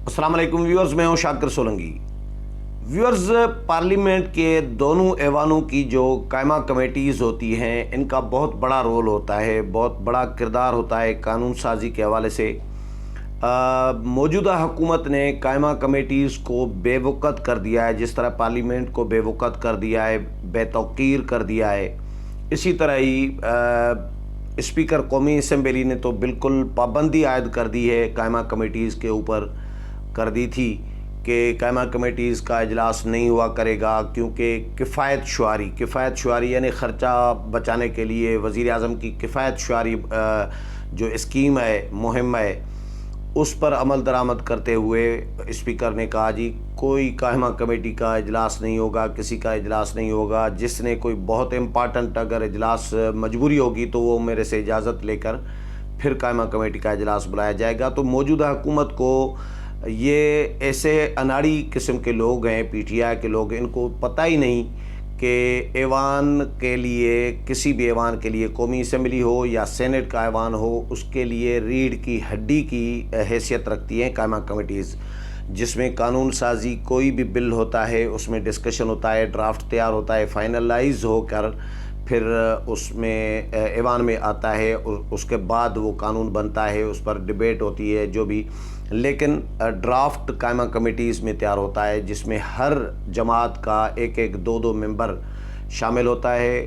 السلام علیکم ویورز، میں ہوں شاکر سولنگی۔ ویورز، پارلیمنٹ کے دونوں ایوانوں کی جو قائمہ کمیٹیز ہوتی ہیں ان کا بہت بڑا رول ہوتا ہے، بہت بڑا کردار ہوتا ہے قانون سازی کے حوالے سے۔ موجودہ حکومت نے قائمہ کمیٹیز کو بے وقت کر دیا ہے، جس طرح پارلیمنٹ کو بے وقت کر دیا ہے، بے توقیر کر دیا ہے، اسی طرح ہی اسپیکر قومی اسمبلی نے تو بالکل پابندی عائد کر دی ہے قائمہ کمیٹیز کے اوپر، کر دی تھی کہ قائمہ کمیٹیز کا اجلاس نہیں ہوا کرے گا، کیونکہ کفایت شعاری یعنی خرچہ بچانے کے لیے وزیر اعظم کی کفایت شعاری جو اسکیم ہے، مہم ہے، اس پر عمل درآمد کرتے ہوئے اسپیکر نے کہا جی کوئی قائمہ کمیٹی کا اجلاس نہیں ہوگا، کسی کا اجلاس نہیں ہوگا، جس نے کوئی بہت امپارٹنٹ اگر اجلاس مجبوری ہوگی تو وہ میرے سے اجازت لے کر پھر قائمہ کمیٹی کا اجلاس بلایا جائے گا۔ تو موجودہ حکومت کو یہ ایسے اناڑی قسم کے لوگ ہیں، پی ٹی آئی کے لوگ ہیں، ان کو پتہ ہی نہیں کہ ایوان کے لیے، کسی بھی ایوان کے لیے، قومی اسمبلی ہو یا سینٹ کا ایوان ہو، اس کے لیے ریڑھ کی ہڈی کی حیثیت رکھتی ہیں قائمہ کمیٹیز، جس میں قانون سازی کوئی بھی بل ہوتا ہے اس میں ڈسکشن ہوتا ہے، ڈرافٹ تیار ہوتا ہے، فائنلائز ہو کر پھر اس میں ایوان میں آتا ہے، اس کے بعد وہ قانون بنتا ہے، اس پر ڈیبیٹ ہوتی ہے جو بھی، لیکن ڈرافٹ قائمہ کمیٹیز میں تیار ہوتا ہے، جس میں ہر جماعت کا ایک دو ممبر شامل ہوتا ہے۔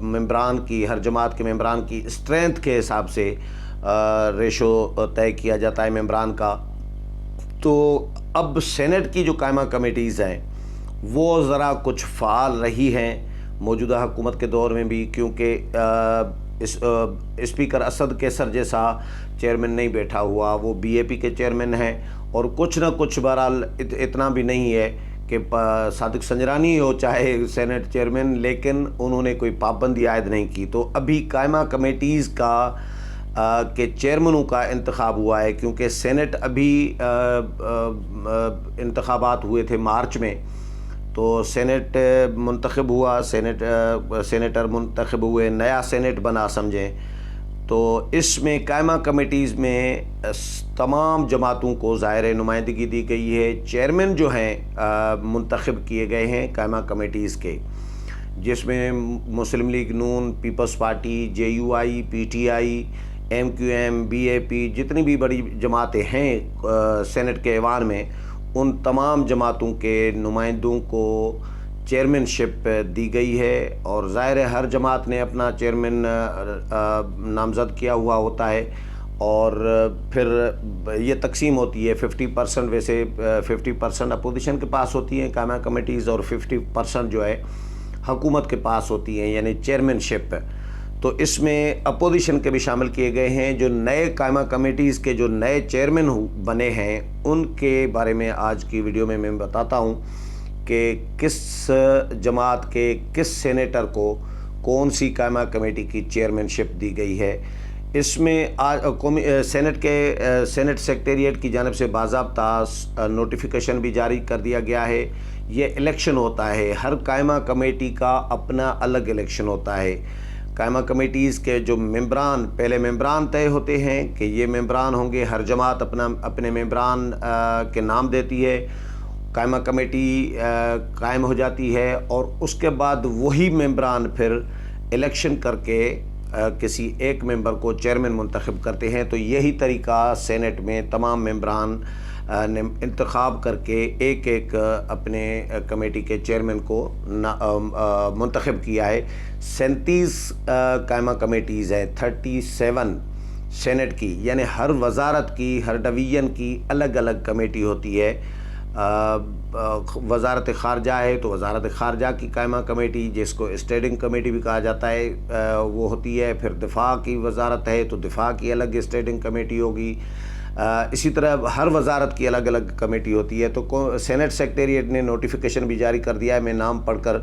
ممبران کی، ہر جماعت کے ممبران کی اسٹرینتھ کے حساب سے ریشو طے کیا جاتا ہے ممبران کا۔ تو اب سینٹ کی جو قائمہ کمیٹیز ہیں وہ ذرا کچھ فعال رہی ہیں موجودہ حکومت کے دور میں بھی، کیونکہ اسپیکر اسد کیسر جیسا چیئرمین نہیں بیٹھا ہوا، وہ بی اے پی کے چیئرمین ہیں، اور کچھ نہ کچھ بہرحال اتنا بھی نہیں ہے کہ صادق سنجرانی ہو چاہے سینٹ چیئرمین، لیکن انہوں نے کوئی پابندی عائد نہیں کی۔ تو ابھی قائمہ کمیٹیز کا کے چیئرمنوں کا انتخاب ہوا ہے، کیونکہ سینٹ ابھی انتخابات ہوئے تھے مارچ میں، تو سینٹ منتخب ہوا، سینیٹر منتخب ہوئے، نیا سینٹ بنا سمجھیں۔ تو اس میں قائمہ کمیٹیز میں تمام جماعتوں کو ظاہر نمائندگی دی گئی ہے۔ چیئرمین جو ہیں منتخب کیے گئے ہیں قائمہ کمیٹیز کے، جس میں Muslim League Noon, Peoples Party, J U I, P T I, M Q M, B A P, جتنی بھی بڑی جماعتیں ہیں سینٹ کے ایوان میں، ان تمام جماعتوں کے نمائندوں کو چیئرمین شپ دی گئی ہے، اور ظاہر ہے ہر جماعت نے اپنا چیئرمین نامزد کیا ہوا ہوتا ہے، اور پھر یہ تقسیم ہوتی ہے 50%، ویسے 50% اپوزیشن کے پاس ہوتی ہیں قائمہ کمیٹیز، اور 50% جو ہے حکومت کے پاس ہوتی ہیں، یعنی چیئرمین شپ۔ تو اس میں اپوزیشن کے بھی شامل کیے گئے ہیں۔ جو نئے قائمہ کمیٹیز کے جو نئے چیئرمین بنے ہیں ان کے بارے میں آج کی ویڈیو میں بتاتا ہوں کہ کس جماعت کے کس سینیٹر کو کون سی قائمہ کمیٹی کی چیئرمین شپ دی گئی ہے۔ اس میں سینٹ سیکریٹریٹ کی جانب سے باضابطہ نوٹیفیکیشن بھی جاری کر دیا گیا ہے۔ یہ الیکشن ہوتا ہے، ہر قائمہ کمیٹی کا اپنا الگ الیکشن ہوتا ہے۔ قائمہ کمیٹیز کے جو ممبران، پہلے ممبران طے ہوتے ہیں کہ یہ ممبران ہوں گے، ہر جماعت اپنے ممبران کے نام دیتی ہے، قائمہ کمیٹی قائم ہو جاتی ہے، اور اس کے بعد وہی ممبران پھر الیکشن کر کے کسی ایک ممبر کو چیئرمین منتخب کرتے ہیں۔ تو یہی طریقہ سینٹ میں تمام ممبران نے انتخاب کر کے ایک اپنے کمیٹی کے چیئرمین کو منتخب کیا ہے۔ 37 قائمہ کمیٹیز ہیں، 37 سینٹ کی، یعنی ہر وزارت کی، ہر ڈویژن کی الگ الگ کمیٹی ہوتی ہے۔ وزارت خارجہ ہے تو وزارت خارجہ کی قائمہ کمیٹی، جس کو اسٹینڈنگ کمیٹی بھی کہا جاتا ہے، وہ ہوتی ہے۔ پھر دفاع کی وزارت ہے تو دفاع کی الگ اسٹینڈنگ کمیٹی ہوگی۔ اسی طرح ہر وزارت کی الگ الگ کمیٹی ہوتی ہے۔ تو سینٹ سیکریٹریٹ نے نوٹیفیکیشن بھی جاری کر دیا ہے، میں نام پڑھ کر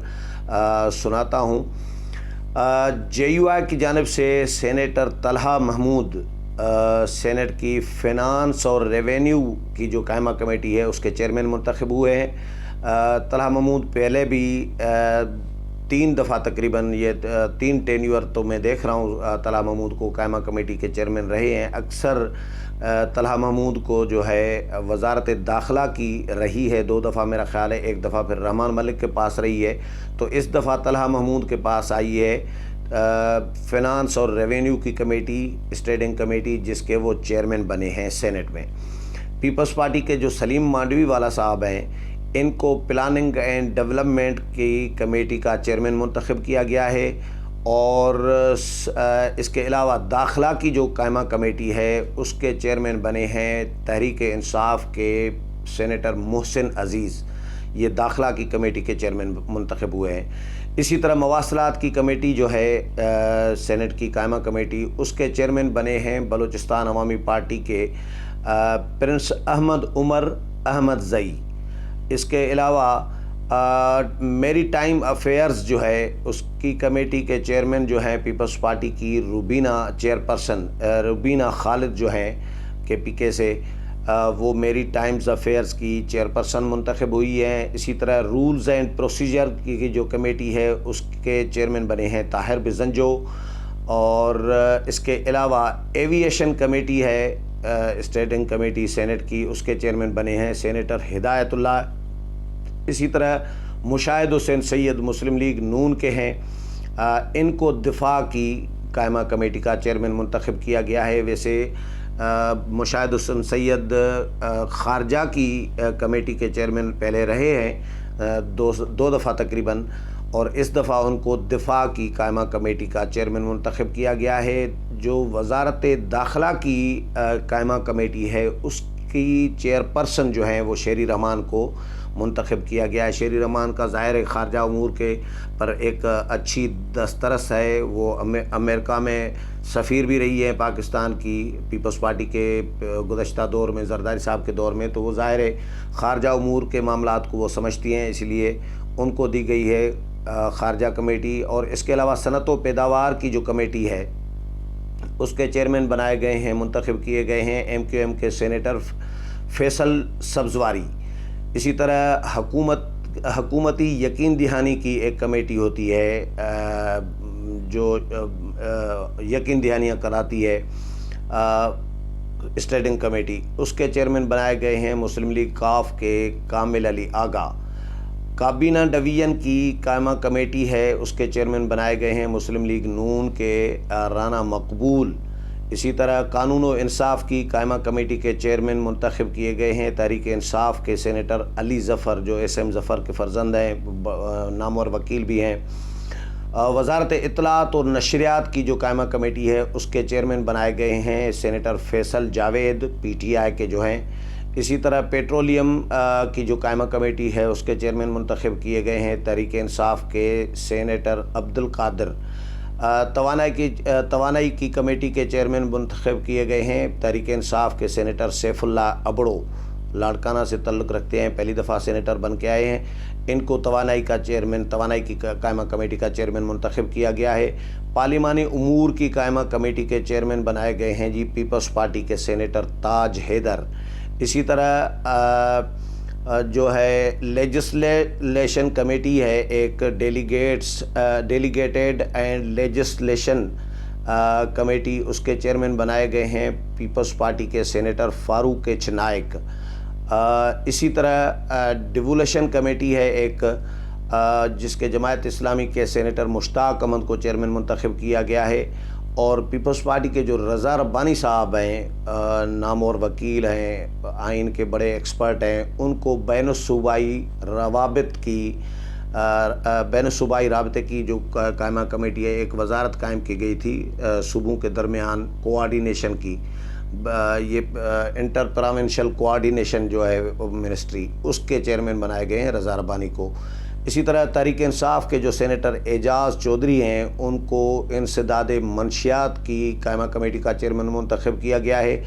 سناتا ہوں۔ جے یو آئی کی جانب سے سینیٹر طلحہ محمود سینٹ کی فینانس اور ریونیو کی جو قائمہ کمیٹی ہے اس کے چیئرمین منتخب ہوئے ہیں۔ طلحہ محمود پہلے بھی 3 دفعہ تقریباً یہ 3 ٹینیور تو میں دیکھ رہا ہوں طلحہ محمود کو قائمہ کمیٹی کے چیئرمین رہے ہیں۔ اکثر طلحہ محمود کو جو ہے وزارت داخلہ کی رہی ہے 2 دفعہ میرا خیال ہے، 1 دفعہ پھر رحمان ملک کے پاس رہی ہے، تو اس دفعہ طلحہ محمود کے پاس آئی ہے فنانس اور ریونیو کی کمیٹی، اسٹینڈنگ کمیٹی، جس کے وہ چیئرمین بنے ہیں سینٹ میں۔ پیپلز پارٹی کے جو سلیم مانڈوی والا صاحب ہیں، ان کو پلاننگ اینڈ ڈیولپمنٹ کی کمیٹی کا چیئرمین منتخب کیا گیا ہے، اور اس کے علاوہ داخلہ کی جو قائمہ کمیٹی ہے اس کے چیئرمین بنے ہیں تحریک انصاف کے سینیٹر محسن عزیز، یہ داخلہ کی کمیٹی کے چیئرمین منتخب ہوئے ہیں۔ اسی طرح مواصلات کی کمیٹی جو ہے سینٹ کی قائمہ کمیٹی، اس کے چیئرمین بنے ہیں بلوچستان عوامی پارٹی کے پرنس احمد عمر احمد زئی۔ اس کے علاوہ میری ٹائم افیئرز جو ہے اس کی کمیٹی کے چیئرمین جو ہیں پیپلز پارٹی کی روبینہ چیئرپرسن روبینہ خالد جو ہیں کے پی کے سے، وہ میری ٹائمز افیئرز کی چیئرپرسن منتخب ہوئی ہیں۔ اسی طرح رولز اینڈ پروسیجر کی جو کمیٹی ہے اس کے چیئرمین بنے ہیں طاہر بزنجو، اور اس کے علاوہ ایوییشن کمیٹی ہے اسٹینڈنگ کمیٹی سینٹ کی، اس کے چیئرمین بنے ہیں سینیٹر ہدایت اللہ۔ اسی طرح مشاہد حسین سید مسلم لیگ نون کے ہیں، ان کو دفاع کی قائمہ کمیٹی کا چیئرمین منتخب کیا گیا ہے۔ ویسے مشاہد حسین سید خارجہ کی کمیٹی کے چیئرمین پہلے رہے ہیں 2 دفعہ تقریباً، اور اس دفعہ ان کو دفاع کی قائمہ کمیٹی کا چیئرمین منتخب کیا گیا ہے۔ جو وزارت داخلہ کی قائمہ کمیٹی ہے اس کی چیئرپرسن جو ہیں وہ شیری رحمان کو منتخب کیا گیا ہے۔ شیری رحمان کا ظاہر خارجہ امور کے پر ایک اچھی دسترس ہے، وہ امریکہ میں سفیر بھی رہی ہے پاکستان کی پیپلز پارٹی کے گزشتہ دور میں، زرداری صاحب کے دور میں، تو وہ ظاہر خارجہ امور کے معاملات کو وہ سمجھتی ہیں، اس لیے ان کو دی گئی ہے خارجہ کمیٹی۔ اور اس کے علاوہ صنعت و پیداوار کی جو کمیٹی ہے اس کے چیئرمین بنائے گئے ہیں، منتخب کیے گئے ہیں ایم کیو ایم کے سینیٹر فیصل سبزواری۔ اسی طرح حکومتی یقین دہانی کی ایک کمیٹی ہوتی ہے جو یقین دہانیاں کراتی ہے اسٹینڈنگ کمیٹی، اس کے چیئرمین بنائے گئے ہیں مسلم لیگ کاف کے کامل علی آغا۔ کابینہ ڈویژن کی قائمہ کمیٹی ہے، اس کے چیئرمین بنائے گئے ہیں مسلم لیگ نون کے رانا مقبول۔ اسی طرح قانون و انصاف کی قائمہ کمیٹی کے چیئرمین منتخب کیے گئے ہیں تحریک انصاف کے سینیٹر علی ظفر، جو ایس ایم ظفر کے فرزند ہیں، نامور وکیل بھی ہیں۔ وزارت اطلاعات اور نشریات کی جو قائمہ کمیٹی ہے اس کے چیئرمین بنائے گئے ہیں سینیٹر فیصل جاوید پی ٹی آئی کے جو ہیں۔ اسی طرح پیٹرولیم کی جو قائمہ کمیٹی ہے اس کے چیئرمین منتخب کیے گئے ہیں تحریک انصاف کے سینیٹر عبد القادر۔ توانائی کی کمیٹی کے چیئرمین منتخب کیے گئے ہیں تحریک انصاف کے سینیٹر سیف اللہ ابڑو، لاڑکانہ سے تعلق رکھتے ہیں، پہلی دفعہ سینیٹر بن کے آئے ہیں۔ ان کو توانائی کی قائمہ کمیٹی کا چیئرمین منتخب کیا گیا ہے۔ پارلیمانی امور کی قائمہ کمیٹی کے چیئرمین بنائے گئے ہیں پیپلز پارٹی کے سینیٹر تاج حیدر۔ اسی طرح جو ہے لیجسلیشن کمیٹی ہے ایک ڈیلیگیٹڈ اینڈ لیجسلیشن کمیٹی، اس کے چیئرمین بنائے گئے ہیں پیپلز پارٹی کے سینیٹر فاروق ایچ نائک۔ اسی طرح ڈیولیشن کمیٹی ہے ایک جس کے جماعت اسلامی کے سینیٹر مشتاق احمد کو چیئرمین منتخب کیا گیا ہے، اور پیپلز پارٹی کے جو رضا ربانی صاحب ہیں، نامور وکیل ہیں، آئین کے بڑے ایکسپرٹ ہیں، ان کو بین الصوبائی رابطے کی جو قائمہ کمیٹی ہے، ایک وزارت قائم کی گئی تھی صوبوں کے درمیان کوآرڈینیشن کی، یہ انٹر پروونشل کوآرڈینیشن جو ہے منسٹری، اس کے چیئرمین بنائے گئے ہیں رضا ربانی کو۔ اسی طرح تحریک انصاف کے جو سینیٹر اعجاز چودھری ہیں ان کو انسداد منشیات کی قائمہ کمیٹی کا چیئرمین منتخب کیا گیا ہے۔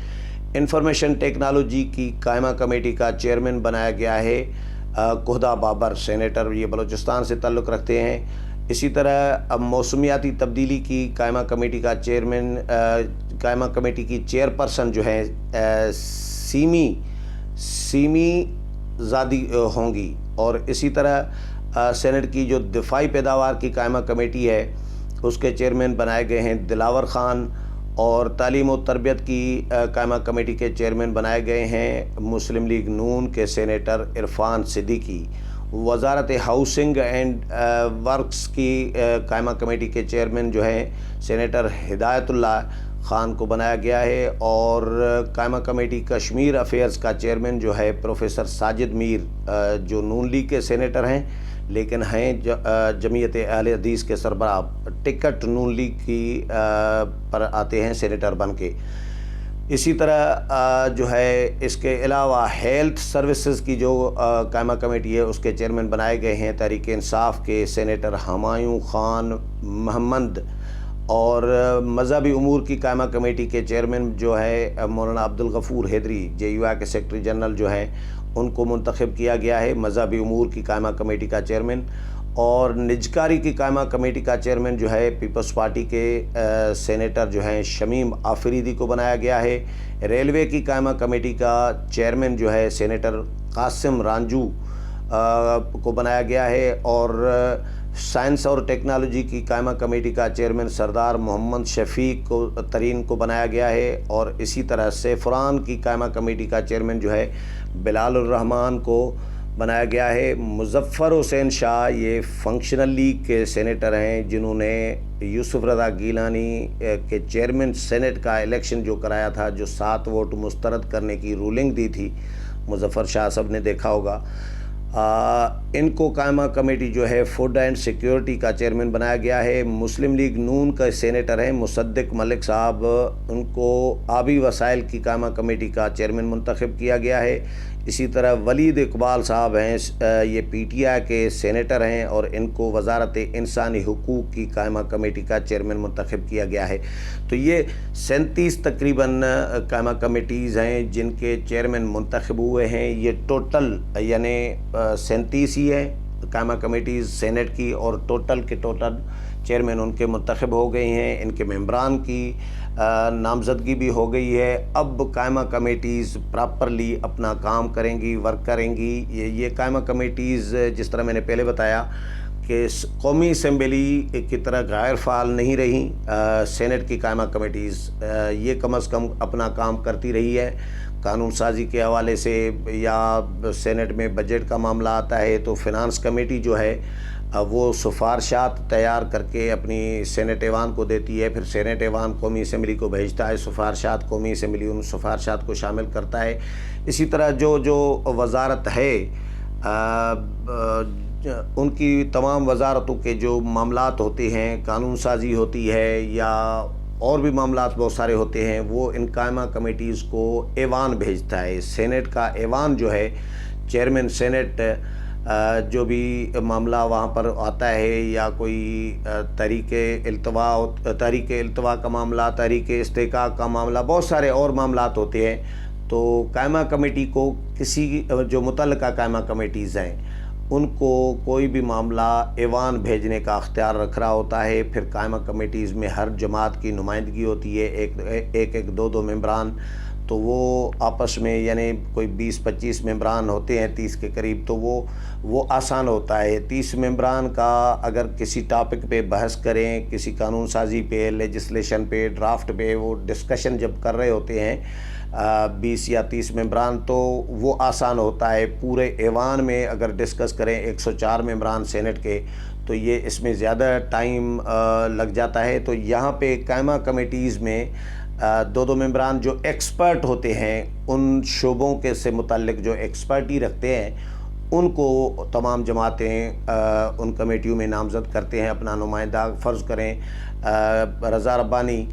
انفارمیشن ٹیکنالوجی کی قائمہ کمیٹی کا چیئرمین بنایا گیا ہے کہدہ بابر، سینیٹر، یہ بلوچستان سے تعلق رکھتے ہیں۔ اسی طرح موسمیاتی تبدیلی کی قائمہ کمیٹی کا قائمہ کمیٹی کی چیئرپرسن جو ہیں سیمی زادی ہوں گی، اور اسی طرح سینٹ کی جو دفاعی پیداوار کی قائمہ کمیٹی ہے اس کے چیئرمین بنائے گئے ہیں دلاور خان، اور تعلیم و تربیت کی قائمہ کمیٹی کے چیئرمین بنائے گئے ہیں مسلم لیگ نون کے سینیٹر عرفان صدیقی۔ وزارت ہاؤسنگ اینڈ ورکس کی قائمہ کمیٹی کے چیئرمین جو ہیں سینیٹر ہدایت اللہ خان کو بنایا گیا ہے، اور قائمہ کمیٹی کشمیر افیئرز کا چیئرمین جو ہے پروفیسر ساجد میر، جو نون لیگ کے سینیٹر ہیں لیکن ہیں جمعیت اہل حدیث کے سربراہ، ٹکٹ نون لیگ کی پر آتے ہیں سینیٹر بن کے۔ اسی طرح جو ہے اس کے علاوہ ہیلتھ سروسز کی جو قائمہ کمیٹی ہے اس کے چیئرمین بنائے گئے ہیں تحریک انصاف کے سینیٹر ہمایوں خان محمد، اور مذہبی امور کی قائمہ کمیٹی کے چیئرمین جو ہے مولانا عبدالغفور حیدری JUI کے سیکرٹری جنرل جو ہیں ان کو منتخب کیا گیا ہے مذہبی امور کی قائمہ کمیٹی کا چیئرمین، اور نجکاری کی قائمہ کمیٹی کا چیئرمین جو ہے پیپلز پارٹی کے سینیٹر جو ہیں شمیم آفریدی کو بنایا گیا ہے۔ ریلوے کی قائمہ کمیٹی کا چیئرمین جو ہے سینیٹر قاسم رانجو کو بنایا گیا ہے، اور سائنس اور ٹیکنالوجی کی قائمہ کمیٹی کا چیئرمین سردار محمد شفیق ترین کو بنایا گیا ہے، اور اسی طرح سیفران کی قائمہ کمیٹی کا چیئرمین جو ہے بلال الرحمان کو بنایا گیا ہے۔ مظفر حسین شاہ یہ فنکشنل لیگ کے سینیٹر ہیں جنہوں نے یوسف رضا گیلانی کے چیئرمین سینٹ کا الیکشن جو کرایا تھا، جو 7 ووٹ مسترد کرنے کی رولنگ دی تھی، مظفر شاہ صاحب نے دیکھا ہوگا۔ ان کو قائمہ کمیٹی جو ہے فوڈ اینڈ سیکیورٹی کا چیئرمین بنایا گیا ہے۔ مسلم لیگ نون کا سینیٹر ہیں مصدق ملک صاحب، ان کو آبی وسائل کی قائمہ کمیٹی کا چیئرمین منتخب کیا گیا ہے۔ اسی طرح ولید اقبال صاحب ہیں، یہ PTI کے سینیٹر ہیں، اور ان کو وزارت انسانی حقوق کی قائمہ کمیٹی کا چیئرمین منتخب کیا گیا ہے۔ تو یہ 37 تقریباً قائمہ کمیٹیز ہیں جن کے چیئرمین منتخب ہوئے ہیں۔ یہ ٹوٹل یعنی 37 ہی ہے قائمہ کمیٹیز سینٹ کی، اور ٹوٹل کے ٹوٹل چیئرمین ان کے منتخب ہو گئے ہیں، ان کے ممبران کی نامزدگی بھی ہو گئی ہے۔ اب قائمہ کمیٹیز پراپرلی اپنا کام کریں گی، ورک کریں گی۔ یہ قائمہ کمیٹیز جس طرح میں نے پہلے بتایا کہ قومی اسمبلی کی طرح غیر فعال نہیں رہیں سینٹ کی قائمہ کمیٹیز، یہ کم از کم اپنا کام کرتی رہی ہے۔ قانون سازی کے حوالے سے یا سینٹ میں بجٹ کا معاملہ آتا ہے تو فنانس کمیٹی جو ہے وہ سفارشات تیار کر کے اپنی سینٹ ایوان کو دیتی ہے، پھر سینٹ ایوان قومی اسمبلی کو بھیجتا ہے، سفارشات قومی اسمبلی ان سفارشات کو شامل کرتا ہے۔ اسی طرح جو وزارت ہے ان کی تمام وزارتوں کے جو معاملات ہوتے ہیں، قانون سازی ہوتی ہے یا اور بھی معاملات بہت سارے ہوتے ہیں، وہ ان قائمہ کمیٹیز کو ایوان بھیجتا ہے۔ سینٹ کا ایوان جو ہے چیئرمین سینٹ جو بھی معاملہ وہاں پر آتا ہے، یا کوئی تحریک التوا کا معاملہ، تحریک استحقاق کا معاملہ، بہت سارے اور معاملات ہوتے ہیں، تو قائمہ کمیٹی کو کسی جو متعلقہ قائمہ کمیٹیز ہیں ان کو کوئی بھی معاملہ ایوان بھیجنے کا اختیار رکھ رہا ہوتا ہے۔ پھر قائمہ کمیٹیز میں ہر جماعت کی نمائندگی ہوتی ہے، ایک دو ممبران، تو وہ آپس میں یعنی کوئی 20-25 ممبران ہوتے ہیں 30 کے قریب، تو وہ آسان ہوتا ہے۔ 30 ممبران کا اگر کسی ٹاپک پہ بحث کریں، کسی قانون سازی پہ، لیجسلیشن پہ، ڈرافٹ پہ، وہ ڈسکشن جب کر رہے ہوتے ہیں 20 یا 30 ممبران، تو وہ آسان ہوتا ہے۔ پورے ایوان میں اگر ڈسکس کریں 104 ممبران سینٹ کے، تو یہ اس میں زیادہ ٹائم لگ جاتا ہے۔ تو یہاں پہ قائمہ کمیٹیز میں 2 ممبران جو ایکسپرٹ ہوتے ہیں، ان شعبوں کے سے متعلق جو ایکسپرٹی رکھتے ہیں، ان کو تمام جماعتیں ان کمیٹیوں میں نامزد کرتے ہیں اپنا نمائندہ۔ فرض کریں رضا ربانی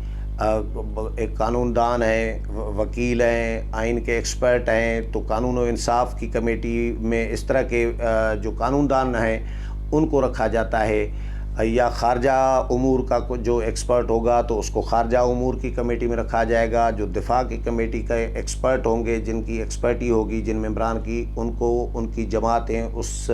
ایک قانون دان ہیں، وکیل ہیں، آئین کے ایکسپرٹ ہیں، تو قانون و انصاف کی کمیٹی میں اس طرح کے جو قانون دان ہیں ان کو رکھا جاتا ہے، یا خارجہ امور کا جو ایکسپرٹ ہوگا تو اس کو خارجہ امور کی کمیٹی میں رکھا جائے گا۔ جو دفاع کی کمیٹی کا ایکسپرٹ ہوں گے، جن کی ایکسپرٹی ہوگی جن ممبران کی، ان کو ان کی جماعتیں اس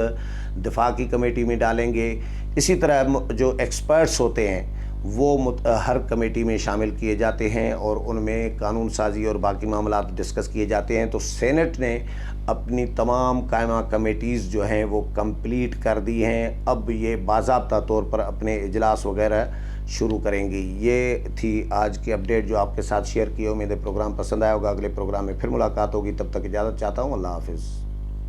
دفاع کی کمیٹی میں ڈالیں گے۔ اسی طرح جو ایکسپرٹس ہوتے ہیں وہ ہر کمیٹی میں شامل کیے جاتے ہیں اور ان میں قانون سازی اور باقی معاملات ڈسکس کیے جاتے ہیں۔ تو سینٹ نے اپنی تمام قائمہ کمیٹیز جو ہیں وہ کمپلیٹ کر دی ہیں، اب یہ باضابطہ طور پر اپنے اجلاس وغیرہ شروع کریں گی۔ یہ تھی آج کی اپڈیٹ جو آپ کے ساتھ شیئر کی۔ امید ہے پروگرام پسند آیا ہوگا، اگلے پروگرام میں پھر ملاقات ہوگی، تب تک اجازت چاہتا ہوں، اللہ حافظ۔